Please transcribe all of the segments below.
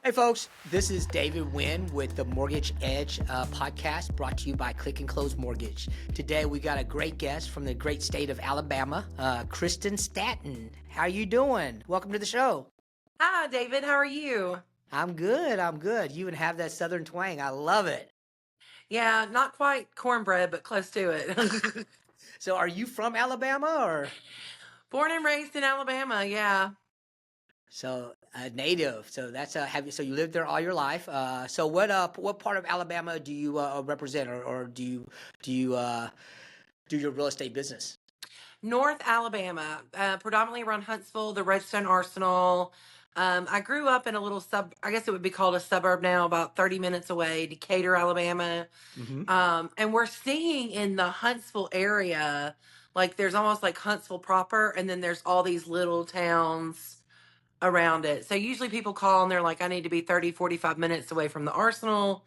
Hey folks, this is David Wynn with the Mortgage Edge podcast brought to you by Click and Close Mortgage. Today we got a great guest from the great state of Alabama, Kristan Stanton. How you doing? Welcome to the show. Hi, David. How are you? I'm good. You even have that southern twang. I love it. Yeah, not quite cornbread, but close to it. So are you from Alabama or? Born and raised in Alabama, yeah. So native. So that's so you lived there all your life. So what part of Alabama do you represent or do you do your real estate business? North Alabama, predominantly around Huntsville, the Redstone Arsenal. I grew up in a little I guess it would be called a suburb now, about 30 minutes away, Decatur, Alabama. Mm-hmm. And we're seeing in the Huntsville area, like there's almost like Huntsville proper, and then there's all these little towns around it. So usually people call and they're like, I need to be 30, 45 minutes away from the Arsenal.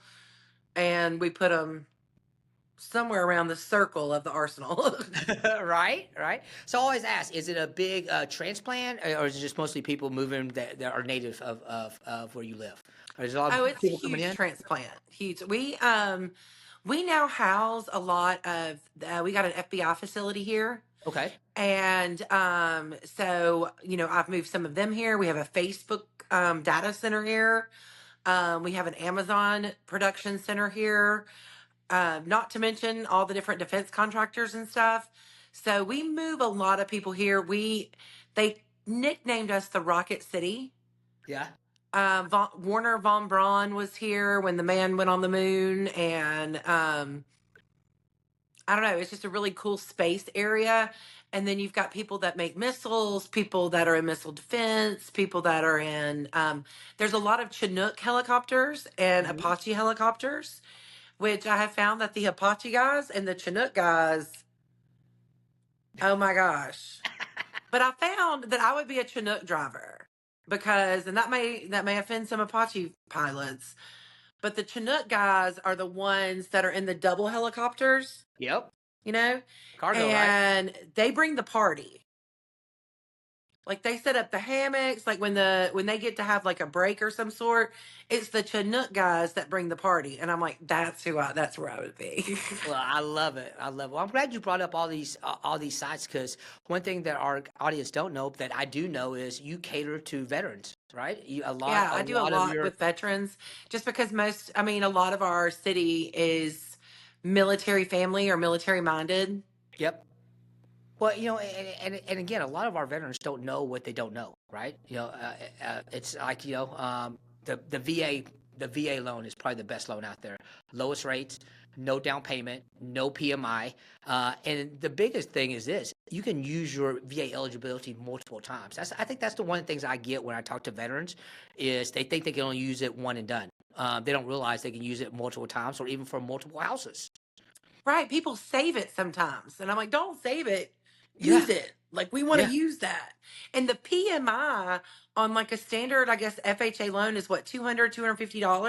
And we put them somewhere around the circle of the Arsenal. Right. So I always ask, is it a big transplant or is it just mostly people moving that are native of where you live? Or is there a lot Oh, of it's a people coming huge in? transplant. Huge. We now house a lot of we got an FBI facility here. Okay. And so, I've moved some of them here. We have a Facebook data center here. We have an Amazon production center here. Not to mention all the different defense contractors and stuff. So we move a lot of people here. They nicknamed us the Rocket City. Yeah. Warner von Braun was here when the man went on the moon, and I don't know, it's just a really cool space area. And then you've got people that make missiles, people that are in missile defense, people that are in. There's a lot of Chinook helicopters and Mhm. Apache helicopters, which I have found that the Apache guys and the Chinook guys, oh my gosh. But I found that I would be a Chinook driver because, and that may offend some Apache pilots, but the Chinook guys are the ones that are in the double helicopters, Yep. you know, Cargo, right? and they bring the party. Like they set up the hammocks, like when they get to have like a break or some sort, it's the Chinook guys that bring the party. And I'm like, that's where I would be. Well, I love it. Well, I'm glad you brought up all these sites because one thing that our audience don't know that I do know is you cater to veterans, right? Yeah, A I do a lot of lot your. with veterans just because a lot of our city is military family or military minded. Yep. Well, and again, a lot of our veterans don't know what they don't know, right? It's like the VA loan is probably the best loan out there. Lowest rates, no down payment, no PMI, and the biggest thing is this: you can use your VA eligibility multiple times. I think that's the one of the things I get when I talk to veterans is they think they can only use it one and done. They don't realize they can use it multiple times or even for multiple houses. Right. People save it sometimes. And I'm like, don't save it. Yeah, Use it. Like we want to yeah. use that. And the PMI on like a standard, I guess, FHA loan is what, $250 Oh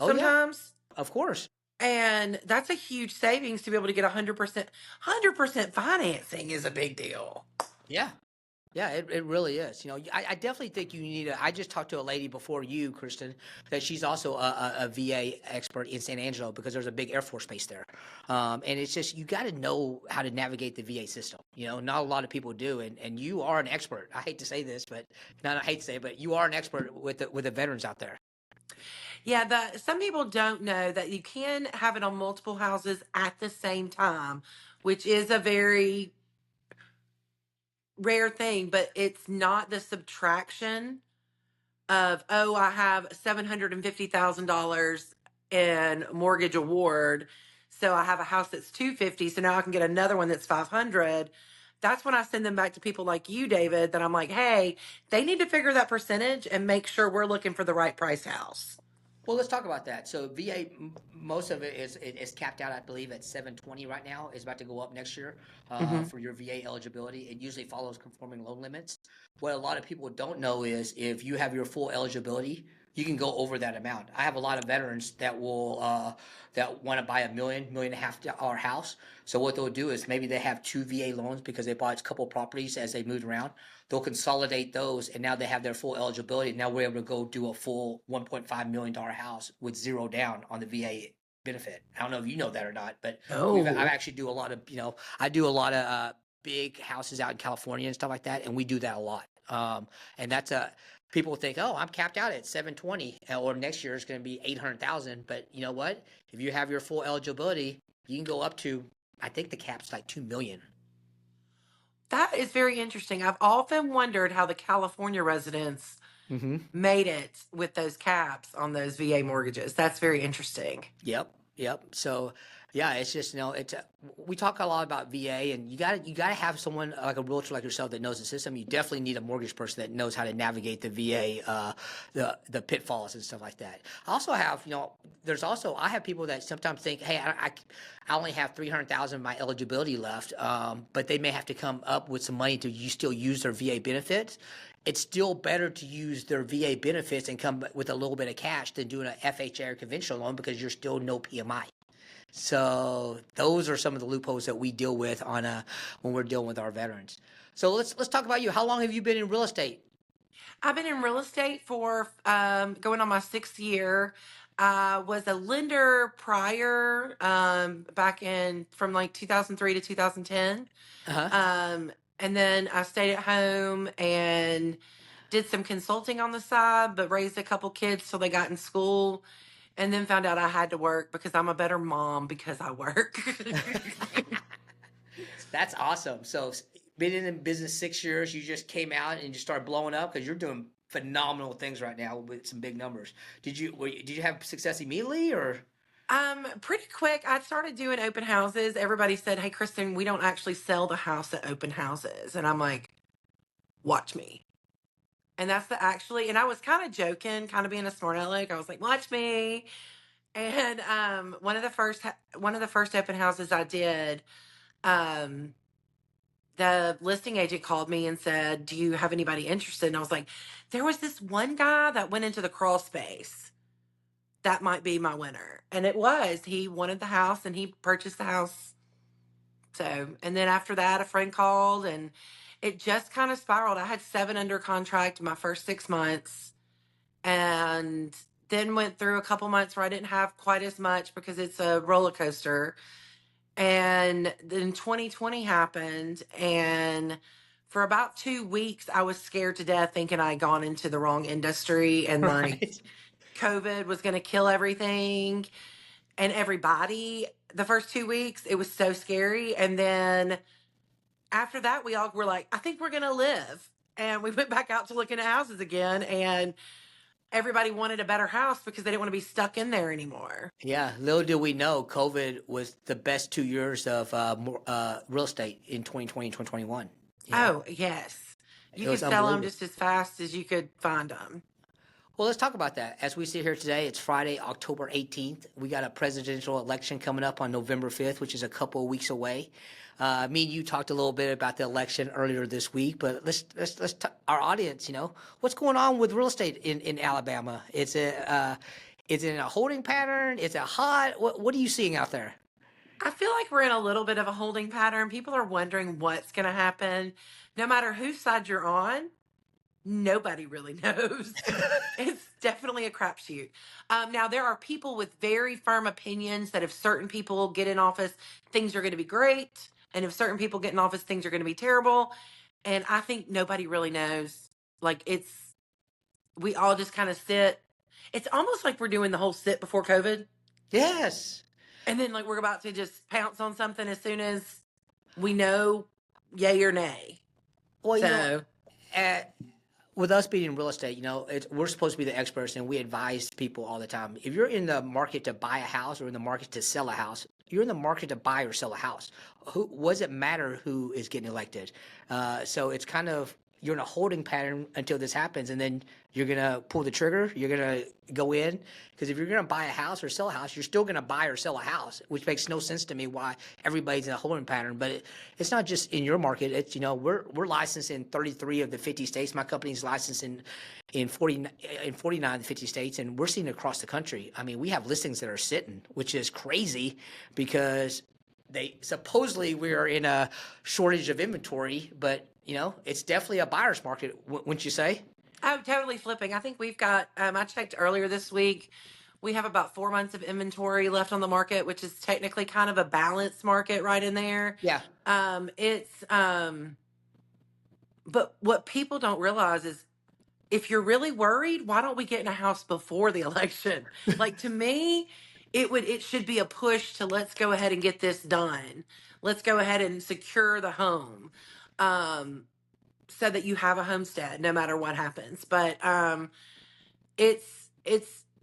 yeah, sometimes. of course. And that's a huge savings to be able to get 100% financing is a big deal. Yeah. Yeah, it really is. I definitely think you need I just talked to a lady before you, Kristen, that she's also a VA expert in San Angelo because there's a big Air Force base there. And it's just, you got to know how to navigate the VA system. Not a lot of people do. And you are an expert. I hate to say this, but I hate to say it, but you are an expert with the veterans out there. Yeah, some people don't know that you can have it on multiple houses at the same time, which is a very rare thing, but it's not the subtraction of, oh, I have $750,000 in mortgage award, so I have a house that's 250, so now I can get another one that's 500. That's when I send them back to people like you, David, that I'm like, hey, they need to figure that percentage and make sure we're looking for the right price house. Well, let's talk about that. So VA, most of it is capped out, I believe, at 720 right now. It's about to go up next year Hmm. for your VA eligibility. It usually follows conforming loan limits. What a lot of people don't know is if you have your full eligibility, you can go over that amount. I have a lot of veterans that will that want to buy $1.5 million house. So what they'll do is maybe they have two VA loans because they bought a couple properties as they moved around. They'll consolidate those, and now they have their full eligibility. Now we're able to go do a full $1.5 million house with zero down on the VA benefit. I don't know if you know that or not, but I Oh, actually do a lot of, I do a lot of big houses out in California and stuff like that, and we do that a lot. And that's a people think, oh, I'm capped out at 720, or next year is going to be 800,000. But you know what? If you have your full eligibility, you can go up to, I think the cap's like 2 million. that is very interesting. I've often wondered how the California residents Mm-hmm. made it with those caps on those VA mortgages. That's very interesting. Yep, yep. So, yeah, it's just it's we talk a lot about VA, and you gotta have someone like a realtor like yourself that knows the system. You definitely need a mortgage person that knows how to navigate the VA, the pitfalls and stuff like that. I also have I have people that sometimes think, hey, I only have 300,000 of my eligibility left, but they may have to come up with some money to still use their VA benefits. It's still better to use their VA benefits and come with a little bit of cash than doing an FHA or conventional loan because you're still no PMI. So those are some of the loopholes that we deal with when we're dealing with our veterans. So let's talk about you. How long have you been in real estate? I've been in real estate for going on my 6th year. I was a lender prior, back in from like 2003 to 2010. Uh-huh. And then I stayed at home and did some consulting on the side, but raised a couple kids till they got in school. And then found out I had to work because I'm a better mom because I work. That's awesome. So been in the business 6 years, you just came out and you started blowing up because you're doing phenomenal things right now with some big numbers. Did you have success immediately or? Pretty quick, I started doing open houses. Everybody said, "Hey, Kristen, we don't actually sell the house at open houses." And I'm like, "Watch me." And that's and I was kind of joking, kind of being a smart aleck. I was like, "Watch me." And one of the first open houses I did, um, the listing agent called me and said, "Do you have anybody interested?" And I was like, "There was this one guy that went into the crawl space. That might be my winner." And it was. He wanted the house and he purchased the house. So, and then after that, a friend called and it just kind of spiraled. I had 7 under contract in my first 6 months, and then went through a couple months where I didn't have quite as much because it's a roller coaster. And then 2020 happened, and for about 2 weeks, I was scared to death thinking I had gone into the wrong industry and like Right. COVID was going to kill everything and everybody. The first 2 weeks, it was so scary. And then after that, we all were like, I think we're going to live. And we went back out to looking at houses again. And everybody wanted a better house because they didn't want to be stuck in there anymore. Yeah, little did we know COVID was the best 2 years of real estate in 2020 and 2021. Oh, yes. It You was could sell them unbelievable. just as fast as you could find them. Well, let's talk about that. As we sit here today, it's Friday, October 18th. We got a presidential election coming up on November 5th, which is a couple of weeks away. Me and you talked a little bit about the election earlier this week, but our audience, what's going on with real estate in Alabama? Is it in a holding pattern? Is it hot? What are you seeing out there? I feel like we're in a little bit of a holding pattern. People are wondering what's going to happen. No matter whose side you're on, nobody really knows. It's definitely a crapshoot. Now, there are people with very firm opinions that if certain people get in office, things are going to be great. And if certain people get in office, things are going to be terrible. And I think nobody really knows. Like, we all just kind of sit. It's almost like we're doing the whole sit before COVID. Yes. And then, like, we're about to just pounce on something as soon as we know yay or nay. Well, So, at, with us being in real estate, we're supposed to be the experts, and we advise people all the time. If you're in the market to buy a house or in the market to sell a house, you're in the market to buy or sell a house. What does it matter who is getting elected? So it's kind of you're in a holding pattern until this happens, and then you're gonna pull the trigger. You're gonna go in, because if you're gonna buy a house or sell a house, you're still gonna buy or sell a house, which makes no sense to me why everybody's in a holding pattern. But it's not just in your market. It's, we're licensed in 33 of the 50 states. My company's licensed in 49 of the 50 states, and we're seeing it across the country. I mean, we have listings that are sitting, which is crazy because they supposedly we're in a shortage of inventory, but it's definitely a buyer's market, wouldn't you say? Oh, totally flipping. I think we've got, I checked earlier this week. We have about 4 months of inventory left on the market, which is technically kind of a balanced market right in there. Yeah. But what people don't realize is if you're really worried, why don't we get in a house before the election? Like, to me, it should be a push to let's go ahead and get this done. Let's go ahead and secure the home. So that you have a homestead no matter what happens. But it's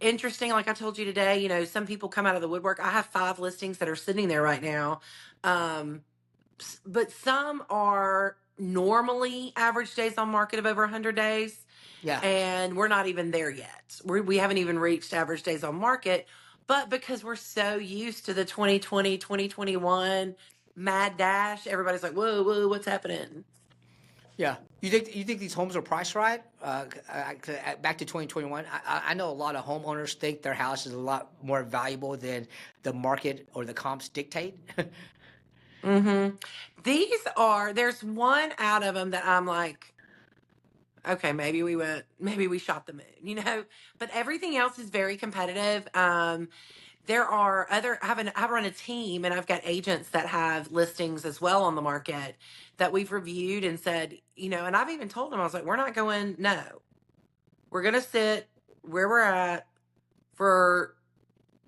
interesting. Like I told you today, some people come out of the woodwork. I have 5 listings that are sitting there right now. But some are normally average days on market of over 100 days. Yeah. And we're not even there yet. We haven't even reached average days on market. But because we're so used to the 2020, 2021 mad dash, everybody's like, whoa, what's happening? Yeah. You think these homes are priced right? Back to 2021, I know a lot of homeowners think their house is a lot more valuable than the market or the comps dictate. Mm-hmm. There's one out of them that I'm like, okay, maybe we shot the moon, but everything else is very competitive. There are I run a team and I've got agents that have listings as well on the market that we've reviewed and said, and I've even told them, I was like, we're going to sit where we're at for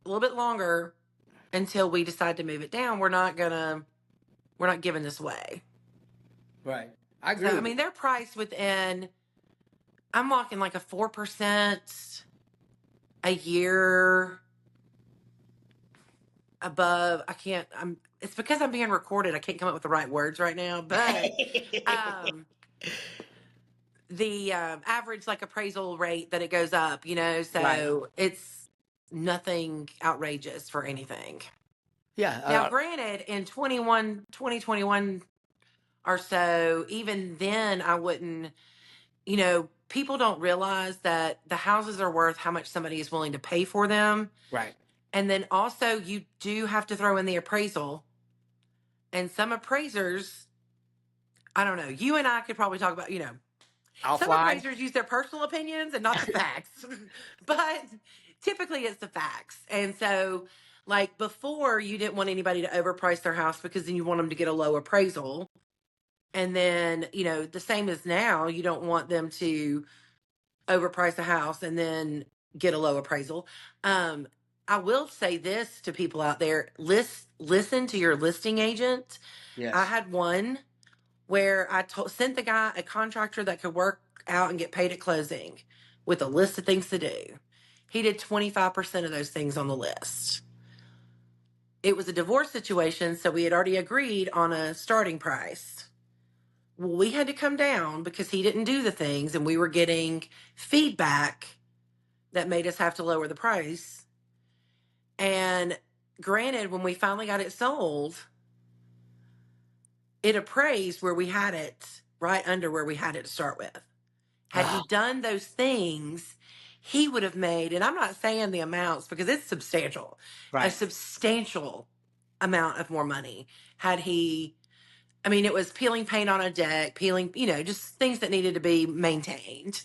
a little bit longer until we decide to move it down. We're not giving this away. Right. I agree. So, I mean, they're priced within, I'm walking like a 4% a year above. It's because I'm being recorded. I can't come up with the right words right now, but the average like appraisal rate that it goes up, so Right. it's nothing outrageous for anything. Yeah. Now, granted, in 2021 or so, even then I wouldn't, people don't realize that the houses are worth how much somebody is willing to pay for them. Right. And then also you do have to throw in the appraisal. And some appraisers, I don't know, you and I could probably talk about, some appraisers use their personal opinions and not the facts. But typically it's the facts. And so, like, before, you didn't want anybody to overprice their house because then you want them to get a low appraisal. And then, the same as now, you don't want them to overprice a house and then get a low appraisal. I will say this to people out there: listen to your listing agent. Yes. I had one where I sent the guy a contractor that could work out and get paid at closing with a list of things to do. He did 25% of those things on the list. It was a divorce situation, so we had already agreed on a starting price. Well, we had to come down because he didn't do the things, and we were getting feedback that made us have to lower the price. And granted, when we finally got it sold, it appraised where we had it, right under where we had it to start with. Had he done those things, he would have made, and I'm not saying the amounts because it's substantial, Right. a substantial amount of more money. It was peeling paint on a deck, just things that needed to be maintained.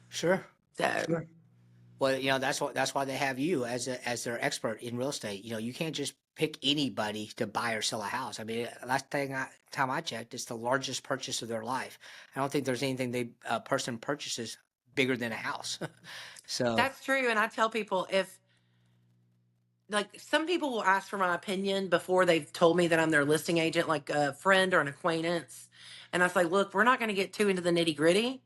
Sure. So, Sure. Well, that's why they have you as their expert in real estate. You can't just pick anybody to buy or sell a house. I mean, time I checked, it's the largest purchase of their life. I don't think there's anything a person purchases bigger than a house. So that's true. And I tell people, some people will ask for my opinion before they've told me that I'm their listing agent, like a friend or an acquaintance. And I was like, look, we're not going to get too into the nitty gritty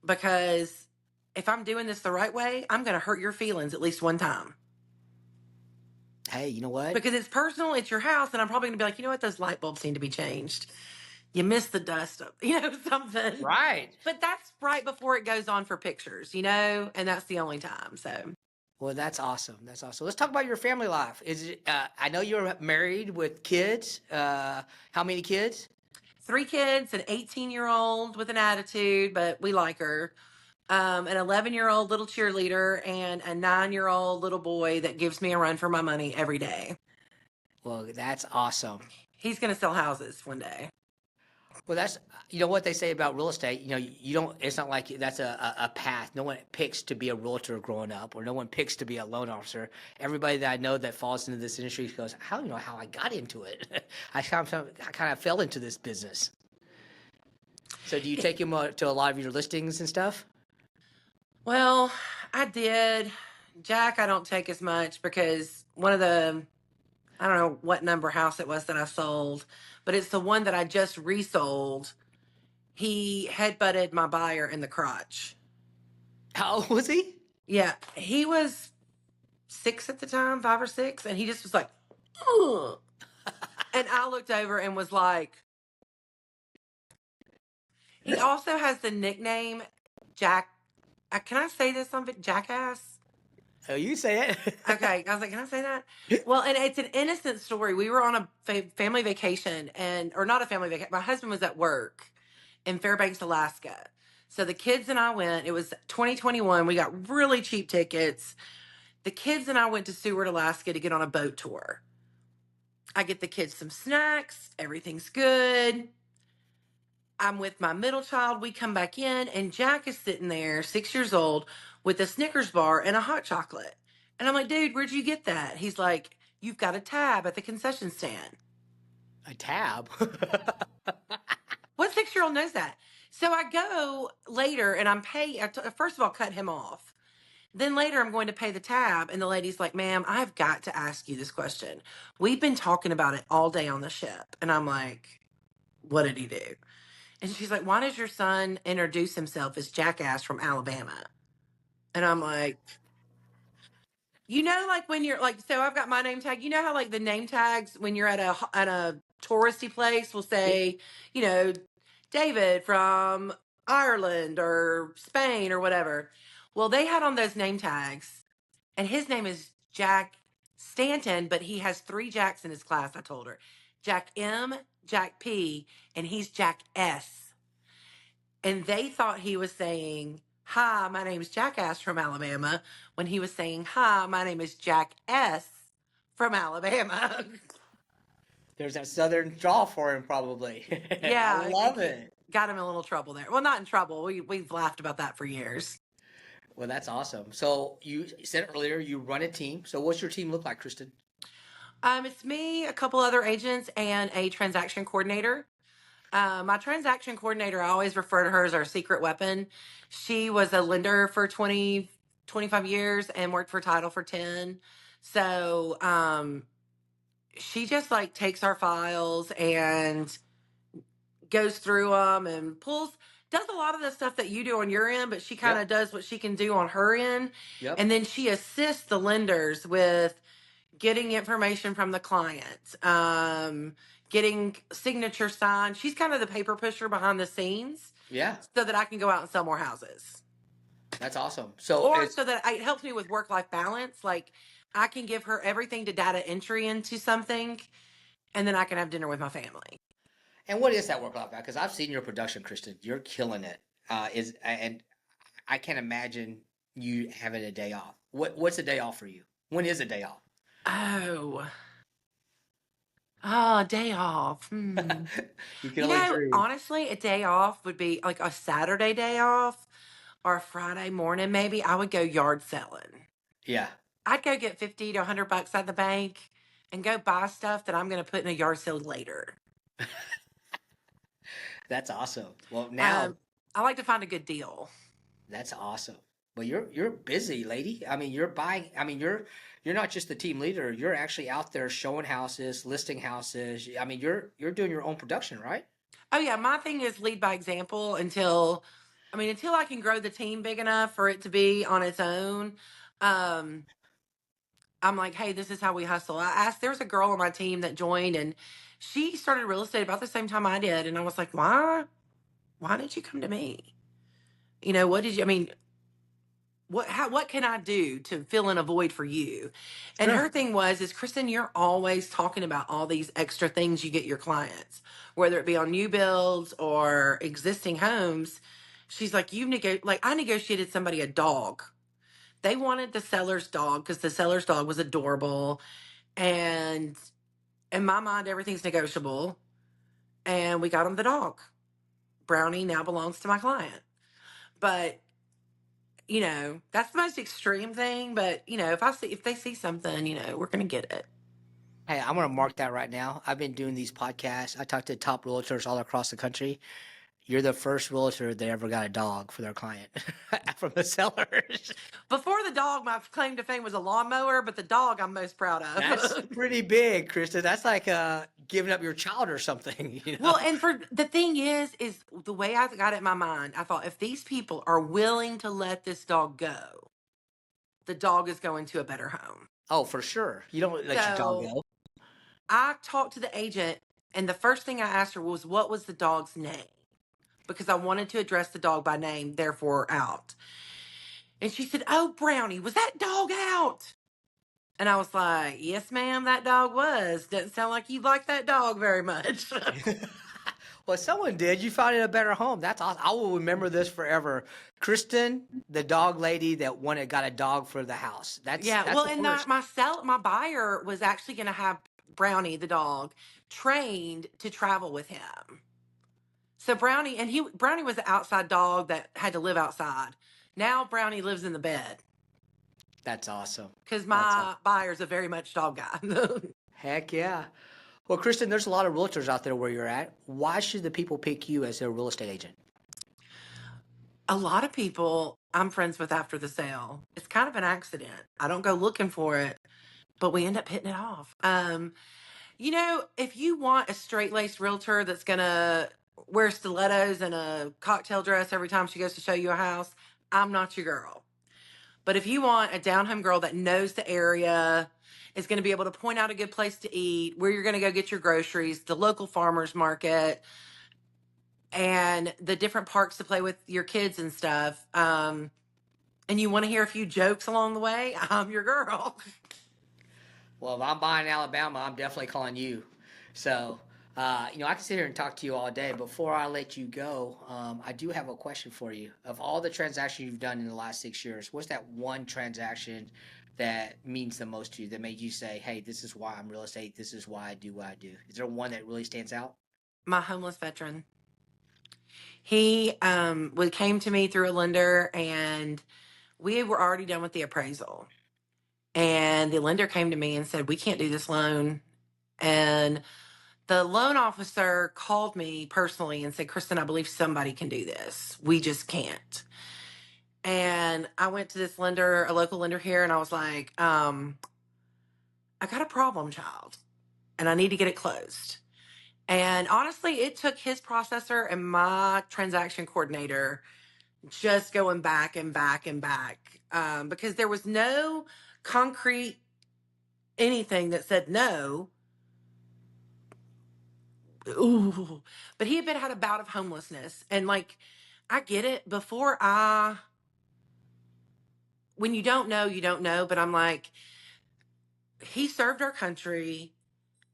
because if I'm doing this the right way, I'm going to hurt your feelings at least one time. Hey, you know what? Because it's personal, it's your house, and I'm probably going to be like, you know what, those light bulbs need to be changed. you miss the dust of, something. Right. But that's right before it goes on for pictures, and that's the only time. So Well, that's awesome. That's awesome. Let's talk about your family life. I know you're married with kids. How many kids? 3 kids, an 18-year-old with an attitude, but we like her. An 11-year-old little cheerleader and a 9-year-old little boy that gives me a run for my money every day. Well, that's awesome. He's going to sell houses one day. Well, that's what they say about real estate. You don't. It's not like that's a path. No one picks to be a realtor growing up, or no one picks to be a loan officer. Everybody that I know that falls into this industry goes, "How how I got into it? I kind of fell into this business." So, do you take him to a lot of your listings and stuff? Well, I did. Jack, I don't take as much because one of the, I don't know what number house it was that I sold, but it's the one that I just resold. He headbutted my buyer in the crotch. How old was he? Yeah, he was 6 at the time, 5 or 6, and he just was like, ugh. And I looked over and was like, he also has the nickname Jack. Can I say this on Jackass? Oh, you say it. Okay, I was like, can I say that? Well, and it's an innocent story. We were on a family vacation, or not a family vacation. My husband was at work in Fairbanks, Alaska. So the kids and I went. It was 2021. We got really cheap tickets. The kids and I went to Seward, Alaska to get on a boat tour. I get the kids some snacks. Everything's good. I'm with my middle child. We come back in, and Jack is sitting there, 6 years old, with a Snickers bar and a hot chocolate. And I'm like, dude, where'd you get that? He's like, you've got a tab at the concession stand. A tab. What 6-year-old knows that? So I go later and I'm paying. First of all, cut him off. Then later, I'm going to pay the tab. And the lady's like, ma'am, I've got to ask you this question. We've been talking about it all day on the ship. And I'm like, what did he do? And she's like, why does your son introduce himself as Jackass from Alabama? And I'm like, like when you're like, so I've got my name tag. You know how like the name tags when you're at a touristy place will say, you know, David from Ireland or Spain or whatever. Well, they had on those name tags, and his name is Jack Stanton, but he has 3 Jacks in his class. I told her, Jack M, Jack P, and he's Jack S. And they thought he was saying, hi, my name is Jackass from Alabama, when he was saying, hi, my name is Jack S from Alabama. There's that southern draw for him, probably. Yeah, I love it. Got him in a little trouble there. Well, not in trouble. We've laughed about that for years. Well, that's awesome. So you said earlier you run a team. So what's your team look like, Kristan? It's me, a couple other agents, and a transaction coordinator. My transaction coordinator, I always refer to her as our secret weapon. She was a lender for 25 years and worked for Title for 10. So she just like takes our files and goes through them and does a lot of the stuff that you do on your end, but she kind of does what she can do on her end. Yep. And then she assists the lenders with getting information from the client, getting signature signed. She's kind of the paper pusher behind the scenes. Yeah. So that I can go out and sell more houses. That's awesome. So that it helps me with work-life balance. Like I can give her everything to data entry into something, and then I can have dinner with my family. And what is that work life balance? Because I've seen your production, Kristan. You're killing it. And I can't imagine you having a day off. What's a day off for you? When is a day off? Day off. You can only dream. Honestly, a day off would be like a Saturday day off or a Friday morning. Maybe I would go yard selling. Yeah. I'd go get 50 to $100 at the bank and go buy stuff that I'm going to put in a yard sale later. That's awesome. Well, now I like to find a good deal. That's awesome. Well, you're busy, lady. I mean, you're buying. I mean, you're not just the team leader. You're actually out there showing houses, listing houses. I mean, you're doing your own production, right? Oh yeah, my thing is lead by example until I can grow the team big enough for it to be on its own. I'm like, hey, this is how we hustle. There was a girl on my team that joined and She started real estate about the same time I did. And I was like, why did you come to me? What did you, I mean, what can I do to fill in a void for you? And Sure. her thing is Kristen, you're always talking about all these extra things you get your clients, whether it be on new builds or existing homes. She's like, I negotiated somebody a dog. They wanted the seller's dog because the seller's dog was adorable. And in my mind, everything's negotiable. And we got them the dog. Brownie now belongs to my client. But that's the most extreme thing. But if they see something, we're gonna get it. Hey, I'm gonna mark that right now. I've been doing these podcasts. I talk to top realtors all across the country. You're the first realtor that ever got a dog for their client from the sellers. Before the dog, my claim to fame was a lawnmower, but the dog I'm most proud That's of. pretty big, Krista. That's like giving up your child or something, you know? Well, and for the thing is the way I got it in my mind, I thought if these people are willing to let this dog go, the dog is going to a better home. Oh, for sure. You don't let your dog So go. I talked to the agent, and the first thing I asked her was, what was the dog's name? Because I wanted to address the dog by name, therefore out. And she said, oh, Brownie, was that dog out? And I was like, yes, ma'am, that dog was. Doesn't sound like you like that dog very much. Well, someone did. You found it a better home. That's awesome. I will remember this forever. Kristen, the dog lady that got a dog for the house. Yeah, That's well, the and first. my buyer was actually going to have Brownie, the dog, trained to travel with him. So Brownie was the outside dog that had to live outside. Now Brownie lives in the bed That's awesome. because That's awesome. my buyer's a very much dog guy. Heck yeah. Well, Kristen, there's a lot of realtors out there where you're at. Why should the people pick you as their real estate agent? A lot of people I'm friends with after the sale. It's kind of an accident. I don't go looking for it, but we end up hitting it off. If you want a straight laced realtor that's gonna wear stilettos and a cocktail dress every time she goes to show you a house, I'm not your girl. But if you want a down home girl that knows the area, is going to be able to point out a good place to eat, where you're going to go get your groceries, the local farmers market, and the different parks to play with your kids and stuff, and you want to hear a few jokes along the way, I'm your girl. Well, if I'm buying Alabama, I'm definitely calling you. So, I can sit here and talk to you all day. Before I let you go, I do have a question for you. Of all the transactions you've done in the last 6 years, what's that one transaction that means the most to you that made you say, hey, this is why I'm real estate. This is why I do what I do? Is there one that really stands out? My homeless veteran. He came to me through a lender, and we were already done with the appraisal. And the lender came to me and said, we can't do this loan. And the loan officer called me personally and said, Kristen, I believe somebody can do this. We just can't. And I went to this lender, a local lender here, and I was like, I got a problem child and I need to get it closed. And honestly, it took his processor and my transaction coordinator just going back and back and back, because there was no concrete anything that said no. Ooh, but he had a bout of homelessness, and like, I get it. When you don't know, you don't know. But I'm like, he served our country,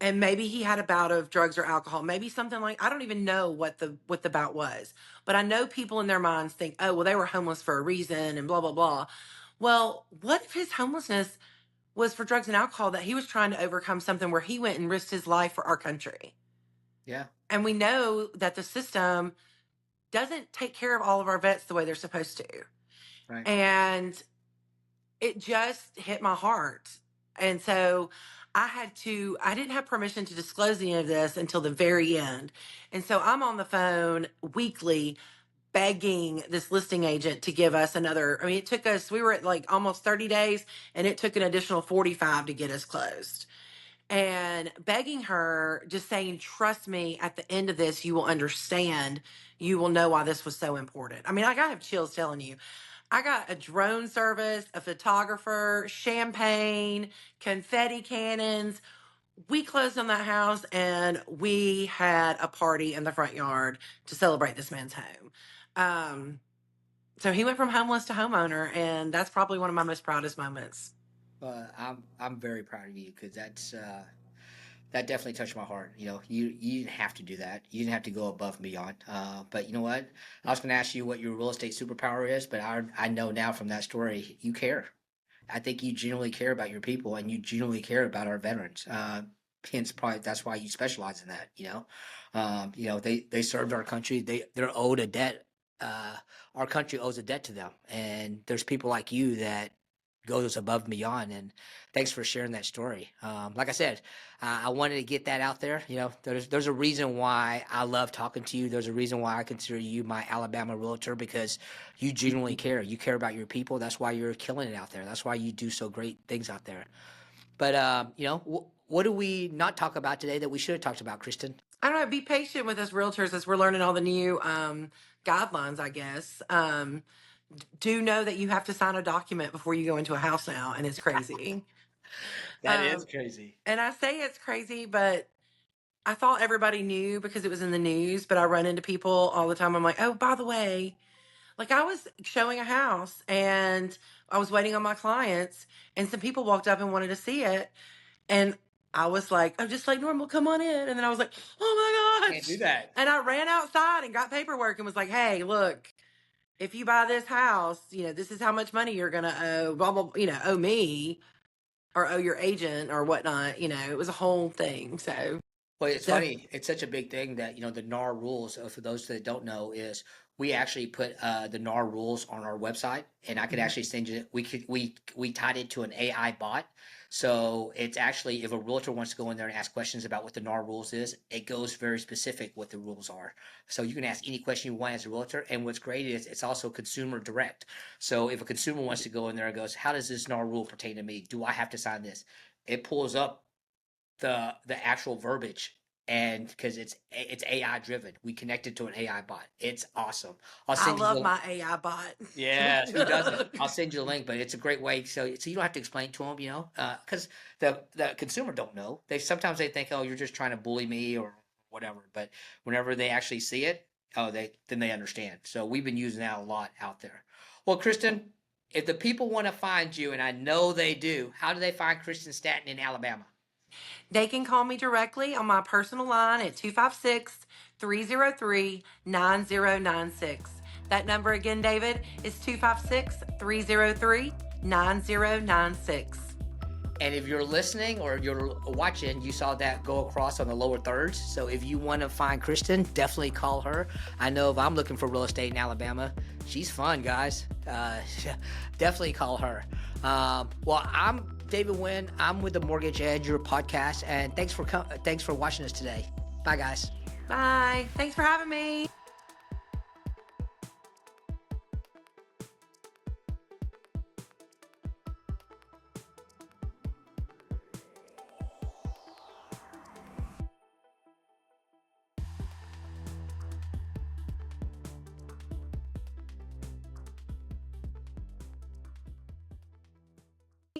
and maybe he had a bout of drugs or alcohol, maybe something like, I don't even know what the bout was, but I know people in their minds think, oh, well, they were homeless for a reason and blah blah blah. Well, what if his homelessness was for drugs and alcohol, that he was trying to overcome something where he went and risked his life for our country? Yeah. And we know that the system doesn't take care of all of our vets the way they're supposed to. Right. And it just hit my heart. And so I didn't have permission to disclose any of this until the very end. And so I'm on the phone weekly begging this listing agent to give us another. I mean, we were at like almost 30 days, and it took an additional 45 to get us closed. And begging her, just saying, trust me, at the end of this, you will understand. You will know why this was so important. I mean, like, I have chills telling you. I got a drone service, a photographer, champagne, confetti cannons, we closed on that house and we had a party in the front yard to celebrate this man's home. Um, so he went from homeless to homeowner, and that's probably one of my most proudest moments. I'm very proud of you because that definitely touched my heart. You didn't have to do that. You didn't have to go above and beyond. But you know what? I was going to ask you what your real estate superpower is, but I know now from that story you care. I think you genuinely care about your people and you genuinely care about our veterans. Hence, probably that's why you specialize in that. They served our country. They're owed a debt. Our country owes a debt to them, and there's people like you that goes above and beyond. And thanks for sharing that story. Like I said, I wanted to get that out there. There's a reason why I love talking to you. There's a reason why I consider you my Alabama realtor, because you genuinely care. You care about your people. That's why you're killing it out there. That's why you do so great things out there. But what do we not talk about today that we should have talked about, Kristen? I don't know. Be patient with us realtors as we're learning all the new guidelines, I guess. Do know that you have to sign a document before you go into a house now, and it's crazy. That is crazy. And I say it's crazy, but I thought everybody knew because it was in the news, but I run into people all the time. I'm like, oh, by the way, like I was showing a house and I was waiting on my clients, and some people walked up and wanted to see it. And I was like, oh, just like normal, come on in. And then I was like, oh my Can't do gosh. that. And I ran outside and got paperwork and was like, hey, look, if you buy this house, this is how much money you're going to owe, blah, blah, owe me or owe your agent or whatnot. It was a whole thing. So, Well, it's def- funny. It's such a big thing that, the NAR rules, for those that don't know, is we actually put the NAR rules on our website, and I could Mhm. actually send you. We tied it to an AI bot, so it's actually, if a realtor wants to go in there and ask questions about what the NAR rules is, it goes very specific what the rules are. So you can ask any question you want as a realtor. And what's great is it's also consumer direct. So if a consumer wants to go in there and goes, "How does this NAR rule pertain to me? Do I have to sign this?" It pulls up the actual verbiage, and because it's AI driven, we connected to an AI bot. It's awesome. I'll I send you love the my AI bot. Yes, who doesn't? I'll send you the link, but it's a great way, so you don't have to explain to them, because the consumer don't know. Sometimes they think, oh, you're just trying to bully me or whatever, but whenever they actually see it, then they understand. So we've been using that a lot out there. Well, Kristen, if the people want to find you, and I know they do, how do they find Kristan Stanton in Alabama? They can call me directly on my personal line at 256-303-9096. That number again, David, is 256-303-9096. And if you're listening or you're watching, you saw that go across on the lower thirds. So if you want to find Kristen, definitely call her. I know if I'm looking for real estate in Alabama, she's fun, guys. Definitely call her. Well, I'm David Wynn. I'm with the Mortgage Edge, your podcast, and thanks for watching us today. Bye, guys. Bye. Thanks for having me.